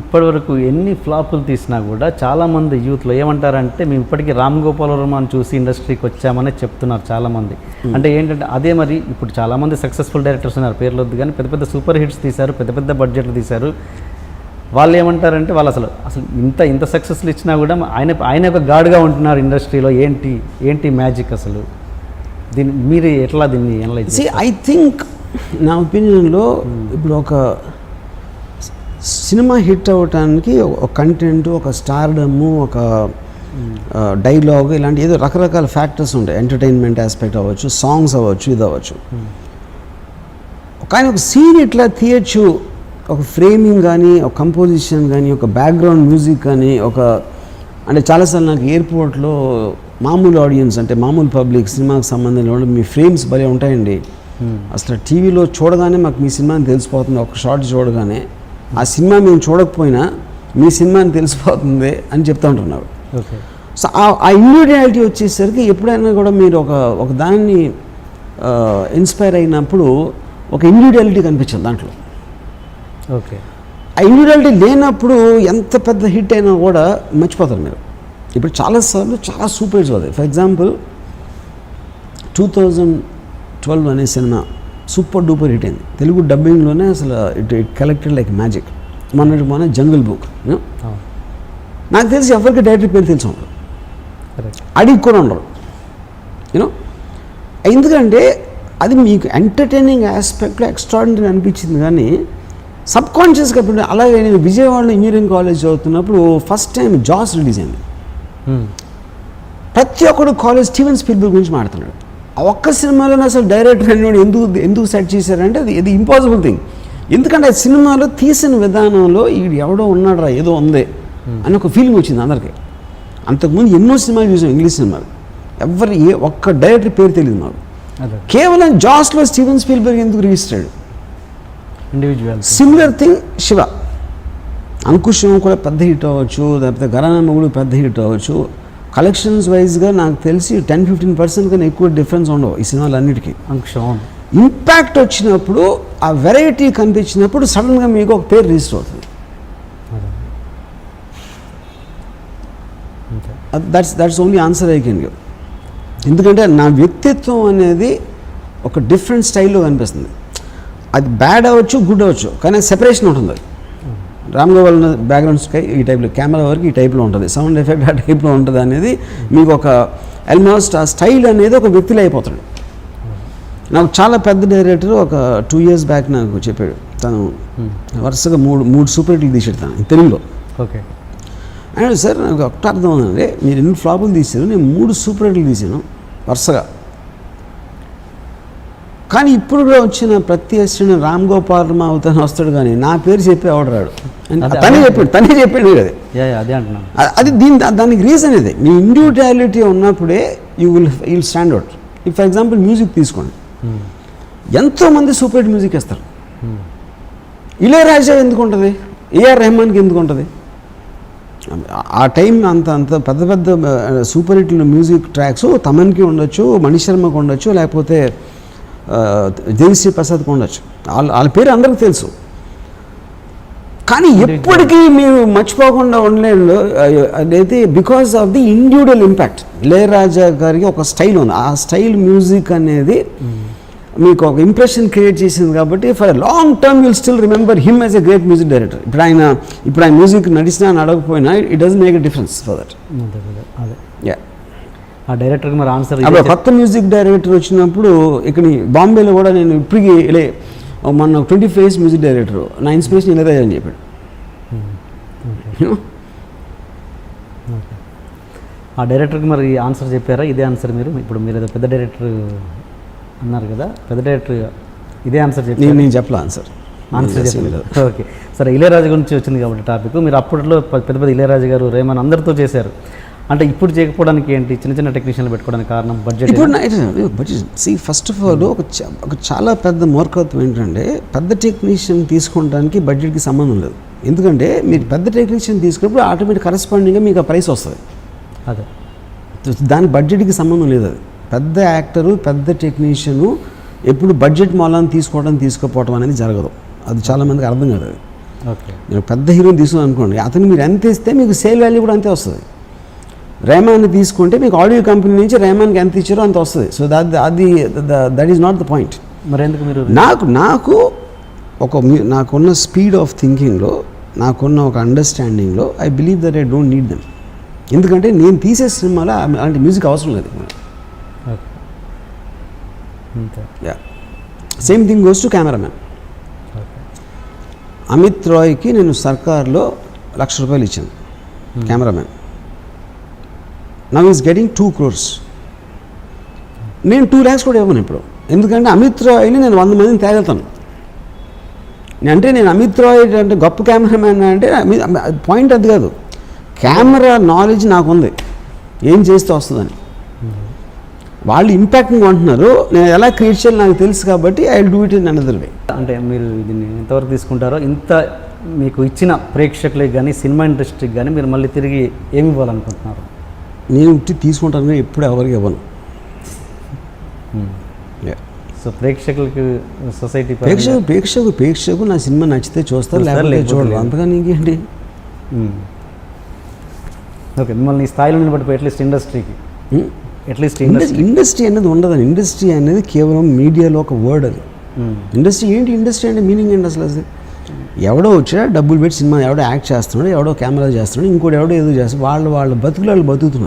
ఇప్పటివరకు ఎన్ని ఫ్లాపులు తీసినా కూడా చాలామంది యూత్లో ఏమంటారంటే మేము ఇప్పటికీ రామ్ గోపాల్ వర్మని చూసి ఇండస్ట్రీకి వచ్చామని చెప్తున్నారు చాలామంది. అంటే ఏంటంటే అదే మరి ఇప్పుడు చాలామంది సక్సెస్ఫుల్ డైరెక్టర్స్ ఉన్నారు, పేర్లు వద్దు కానీ పెద్ద పెద్ద సూపర్ హిట్స్ తీశారు, పెద్ద పెద్ద బడ్జెట్లు తీశారు. వాళ్ళు ఏమంటారంటే వాళ్ళు అసలు ఇంత సక్సెస్లు ఇచ్చినా కూడా ఆయన ఒక గాడ్గా ఉంటున్నారు ఇండస్ట్రీలో. ఏంటి మ్యాజిక్ అసలు? మీరు ఎట్లా దీన్ని అనలైజ్ చేస్తారు? ఐ థింక్ నా ఒపీనియన్లో ఇప్పుడు ఒక సినిమా హిట్ అవ్వటానికి ఒక కంటెంట్, ఒక స్టార్డమ్, ఒక డైలాగ్, ఇలాంటి ఏదో రకరకాల ఫ్యాక్టర్స్ ఉంటాయి. ఎంటర్టైన్మెంట్ ఆస్పెక్ట్ అవ్వచ్చు, సాంగ్స్ అవ్వచ్చు, ఇది అవ్వచ్చు. కానీ ఒక సీన్ ఇట్లా తీయచ్చు, ఒక ఫ్రేమింగ్ కానీ, ఒక కంపోజిషన్ కానీ, ఒక బ్యాక్గ్రౌండ్ మ్యూజిక్ కానీ, అంటే చాలాసార్లు నాకు ఎయిర్పోర్ట్లో మామూలు ఆడియన్స్ అంటే మామూలు పబ్లిక్ సినిమాకి సంబంధించిన మీ ఫ్రేమ్స్ భలే ఉంటాయండి. అసలు టీవీలో చూడగానే మాకు మీ సినిమాని తెలిసిపోతుంది, ఒక షార్ట్ చూడగానే ఆ సినిమా మేము చూడకపోయినా మీ సినిమాని తెలిసిపోతుంది అని చెప్తూ ఉంటున్నారు. సో ఆ ఇండివిజువాలిటీ వచ్చేసరికి ఎప్పుడైనా కూడా మీరు ఒక దాన్ని ఇన్స్పైర్ అయినప్పుడు ఒక ఇండివిజువాలిటీ కనిపించదు దాంట్లో. ఓకే, ఆ ఇండివిజువాలిటీ లేనప్పుడు ఎంత పెద్ద హిట్ అయినా కూడా మర్చిపోతారు మీరు. ఇప్పుడు చాలాసార్లు చాలా సూపర్ హిట్స్ అవుతాయి. ఫర్ ఎగ్జాంపుల్ 2012 అనే సినిమా సూపర్ డూపర్ హిట్ అయింది. తెలుగు డబ్బింగ్లోనే అసలు ఇట్ కలెక్టెడ్ లైక్ మ్యాజిక్. మన జంగిల్ బుక్. నాకు తెలిసి ఎవరికి డైరెక్టర్ పేరు తెలిసి ఉండరు, అడిగి కూడా ఉండరు. యూనో, ఎందుకంటే అది మీకు ఎంటర్టైనింగ్ ఆస్పెక్ట్లో ఎక్స్ట్రాడినరీ అనిపించింది. కానీ సబ్ కాన్షియస్గా ఇప్పుడు అలాగే నేను విజయవాడలో ఇంజనీరింగ్ కాలేజ్ చదువుతున్నప్పుడు ఫస్ట్ టైం జాస్ రిలీజ్ అయింది. ప్రతి ఒక్కడు కాలేజ్ స్టీవెన్ స్పీల్బర్గ్ గురించి మాట్లాడుతున్నాడు. ఆ ఒక్క సినిమాలోనే అసలు డైరెక్టర్ అనేవాడు ఎందుకు సెట్ చేశారంటే అది ఇంపాసిబుల్ థింగ్. ఎందుకంటే ఆ సినిమాలో తీసిన విధానంలో ఈడు ఎవడో ఉన్నాడురా, ఏదో ఉంది అని ఒక ఫీలింగ్ వచ్చింది అందరికీ. అంతకుముందు ఎన్నో సినిమాలు చూసాం, ఇంగ్లీష్ సినిమాలు, ఒక్క డైరెక్టర్ పేరు తెలియదు మాకు. కేవలం జాస్లో స్టీవెన్ స్పీల్బర్గ్ ఎందుకు registered. Individual similar thing Shiva. Ankusam కూడా పెద్ద హిట్ అవ్వచ్చు, లేకపోతే గరానా మొగుడు పెద్ద హిట్ అవ్వచ్చు. కలెక్షన్స్ వైజ్గా నాకు తెలిసి 10-15% కన్నా ఎక్కువ డిఫరెన్స్ ఉండవు ఈ సినిమాలు అన్నిటికీ. అంకుశం ఇంపాక్ట్ వచ్చినప్పుడు, ఆ వెరైటీ కనిపించినప్పుడు సడన్గా మీకు ఒక పేరు రిజిస్టర్ అవుతుంది. That's only answer I can give. ఎందుకంటే నా వ్యక్తిత్వం అనేది ఒక డిఫరెంట్ స్టైల్లో కనిపిస్తుంది. అది బ్యాడ్ అవ్వచ్చు, గుడ్ అవ్వచ్చు, కానీ సెపరేషన్ ఉంటుంది. రామ్ గోపాల్ బ్యాక్గ్రౌండ్ స్కై ఈ టైప్లో, కెమెరా వరకు ఈ టైప్లో ఉంటుంది, సౌండ్ ఎఫెక్ట్ ఆ టైప్లో ఉంటుంది అనేది మీకు ఒక ఆల్మోస్ట్ ఆ స్టైల్ అనేది ఒక వ్యక్తిలో అయిపోతాడు. నాకు చాలా పెద్ద డైరెక్టర్ ఒక 2 years బ్యాక్ నాకు చెప్పాడు. తను వరుసగా మూడు సూపర్ హిట్లు తీసాడు తను తెలుగులో. ఓకే, అండ్ సార్ నాకు ఒకటి అర్థం అవుతుందండి, మీరు ఎన్ని ఫ్లాపులు తీశారు, నేను 3 సూపర్ హిట్లు తీసాను వరుసగా. కానీ ఇప్పుడు కూడా వచ్చిన ప్రతి అసిస్టెంట్ రామ్ గోపాల్ వర్మ అవుతాను వస్తాడు, కానీ నా పేరు చెప్పి ఎవడరాడు. తనే చెప్పాడు కదా. అది దానికి రీజన్ ఇది. మీ ఇండివిజువాలిటీ ఉన్నప్పుడే you will stand out. For example music తీసుకోండి, ఎంతోమంది సూపర్ హిట్ మ్యూజిక్ వేస్తారు. ఇళయరాజా ఎందుకు ఉంటుంది, ఏఆర్ రెహమాన్కి ఎందుకు ఉంటుంది? ఆ టైం అంత పెద్ద పెద్ద సూపర్ హిట్ మ్యూజిక్ ట్రాక్స్ తమన్కి ఉండొచ్చు, మణిశర్మకి ఉండొచ్చు, లేకపోతే దేవిశ్రీ ప్రసాద్కి ఉండొచ్చు. వాళ్ళ పేరు అందరికీ తెలుసు. కానీ ఎప్పటికీ మీరు మర్చిపోకుండా ఉండలేదు అదైతే because of the individual impact. Ilaiyaraaja గారికి ఒక స్టైల్ ఉంది, ఆ స్టైల్ మ్యూజిక్ అనేది మీకు ఒక ఇంప్రెషన్ క్రియేట్ చేసింది. కాబట్టి for long term will still remember him as a great music director. ఇప్పుడు ఆయన మ్యూజిక్ నడిచినా అడగకపోయినా it doesn't make a difference for that. Yeah, ఆ డైరెక్టర్కి మరి ఆన్సర్ అప్పుడు కొత్త మ్యూజిక్ డైరెక్టర్ వచ్చినప్పుడు ఇక్కడ బాంబేలో కూడా నేను ఇప్పటికీ మొన్న 25 years మ్యూజిక్ డైరెక్టర్ నా ఇన్స్పిరేషన్ ఇళయరాజా అని చెప్పాడు. ఆ డైరెక్టర్కి మరి ఆన్సర్ చెప్పారా? ఇదే ఆన్సర్ మీరు ఇప్పుడు ఏదో పెద్ద డైరెక్టర్ అన్నారు కదా, పెద్ద డైరెక్టర్ ఇదే ఆన్సర్ చెప్పారు? నేను చెప్పలే ఆన్సర్ చెప్పలేదు. ఓకే, సరే, ఇళయరాజా గురించి వచ్చింది కాబట్టి టాపిక్. మీరు అప్పట్లో పెద్ద ఇళయరాజా గారు, రెహమాన్ అందరితో చేశారు. అంటే ఇప్పుడు చేయకపోవడానికి ఏంటి, చిన్న టెక్నీషియన్లు పెట్టుకోవడానికి కారణం budget? Budget first of all ఒక చాలా పెద్ద మూర్ఖత్వం ఏంటంటే, పెద్ద టెక్నీషియన్ తీసుకోవడానికి బడ్జెట్కి సంబంధం లేదు. ఎందుకంటే మీరు పెద్ద టెక్నీషియన్ తీసుకున్నప్పుడు ఆటోమేటిక్ కరెస్పాండింగ్గా మీకు ఆ ప్రైస్ వస్తుంది. అదే, దాని బడ్జెట్కి సంబంధం లేదు. అది పెద్ద యాక్టరు పెద్ద టెక్నీషియను ఎప్పుడు బడ్జెట్ మూలాన్ని తీసుకోపోవడం అనేది జరగదు. అది చాలామందికి అర్థం కాదు. అది ఓకే, మీరు పెద్ద హీరోని తీసుకుని అనుకోండి, అతను మీరు ఎంత ఇస్తే మీకు సేల్ వాల్యూ కూడా అంతే వస్తుంది. రెహమాన్ని తీసుకుంటే మీకు ఆడియో కంపెనీ నుంచి రెహమాన్కి ఎంత ఇచ్చారో అంత వస్తుంది. So that is not the point. మరి ఎందుకు మీరు నాకు నాకున్న స్పీడ్ ఆఫ్ థింకింగ్లో, నాకున్న ఒక అండర్స్టాండింగ్లో I believe that I don't need them. ఎందుకంటే నేను తీసే సినిమాలో అలాంటి మ్యూజిక్ అవసరం లేదు. ఓకే, అంతే. Same thing goes to cameraman. Amit రాయ్కి నేను సర్కార్లో ₹1,00,000 ఇచ్చాను cameraman. Now is getting 2 crores. నేను 2 lakhs కూడా ఇవ్వను ఇప్పుడు. ఎందుకంటే అమిత్ రాయ్ని నేను 100 మందిని తేగలుగుతాను. అంటే నేను అమిత్ రాయ్ అంటే గొప్ప కెమెరామ్యాన్ అంటే పాయింట్ అది కాదు. కెమెరా నాలెడ్జ్ నాకు ఉంది, ఏం చేస్తే వస్తుందని. వాళ్ళు ఇంపాక్ట్ని అంటున్నారు, నేను ఎలా క్రియేట్ చేయాలి నాకు తెలుసు కాబట్టి I will do it in another way. అంటే మీరు దీన్ని ఎంతవరకు తీసుకుంటారో, ఇంత మీకు ఇచ్చిన ప్రేక్షకులకి కానీ సినిమా ఇండస్ట్రీకి కానీ మీరు మళ్ళీ తిరిగి ఏమి ఇవ్వాలనుకుంటున్నారు? నేను తీసుకుంటాను కానీ ఎప్పుడు ఎవరికి ఇవ్వను. సో ప్రేక్షకులకి సొసైటీ ప్రేక్షకు నా సినిమా నచ్చితే చూస్తారు, లేకపోతే చూడరు. అంతగా నీకేంటి. ఓకే, మిమ్మల్ని ఈ స్థాయిలో నిలబడిపోయి అట్లీస్ట్ ఇండస్ట్రీకి ఇండస్ట్రీ అనేది ఉండదు. ఇండస్ట్రీ అనేది కేవలం మీడియాలో ఒక వర్డ్. అది ఇండస్ట్రీ ఏంటి? ఇండస్ట్రీ అంటే మీనింగ్ ఏంటి అసలు? అది ఎవడో వచ్చా డబ్బులు పెట్టి సినిమా ఎవడో యాక్ట్ చేస్తున్నాడు, ఎవడో కెమెరా చేస్తున్నాడు, ఇంకోటి ఎవడో ఏదో చేస్తాడు, వాళ్ళ బతుకులు వాళ్ళు బతుకుతున్నారు.